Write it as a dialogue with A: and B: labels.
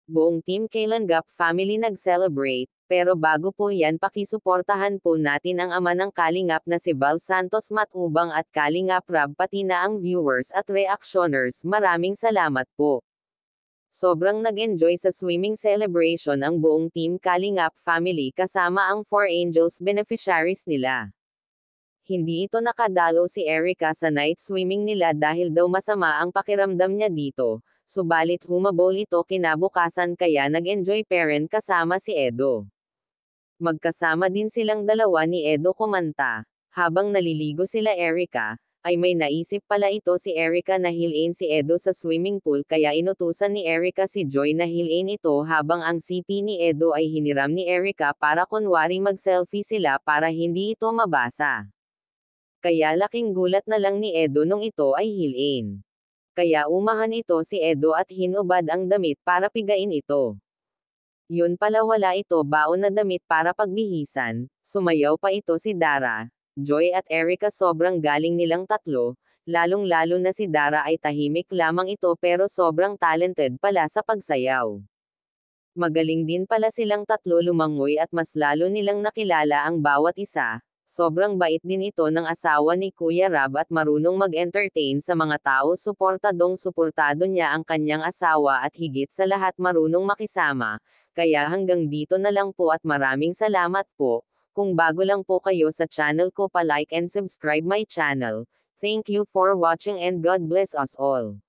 A: Buong Team Kalanggap family nag-celebrate, pero bago po yan pakisuportahan po natin ang ama ng Kalingap na si Val Santos Matubang at Kalingap Rab pati na ang viewers at reactioners. Maraming salamat po. Sobrang nag-enjoy sa swimming celebration ang buong Team Kalingap family kasama ang 4 Angels beneficiaries nila. Hindi ito nakadalo si Erica sa night swimming nila dahil daw masama ang pakiramdam niya dito, subalit humabol ito kinabukasan kaya nag-enjoy parent kasama si Edo. Magkasama din silang dalawa ni Edo kumanta. Habang naliligo sila Erica, ay may naisip pala ito si Erica na hilain si Edo sa swimming pool kaya inutusan ni Erica si Joy na hilain ito habang ang CP ni Edo ay hiniram ni Erica para kunwari mag-selfie sila para hindi ito mabasa. Kaya laking gulat na lang ni Edo nung ito ay hilain. Kaya umahan ito si Edo at hinubad ang damit para pigain ito. Yun pala wala ito baon na damit para pagbihisan, sumayaw pa ito si Dara, Joy at Erica sobrang galing nilang tatlo, lalong-lalo na si Dara ay tahimik lamang ito pero sobrang talented pala sa pagsayaw. Magaling din pala silang tatlo lumangoy at mas lalo nilang nakilala ang bawat isa. Sobrang bait din ito ng asawa ni Kuya Rab at marunong mag-entertain sa mga tao suportadong-suportado niya ang kanyang asawa at higit sa lahat marunong makisama, kaya hanggang dito na lang po at maraming salamat po, kung bago lang po kayo sa channel ko pa-like and subscribe my channel, thank you for watching and God bless us all.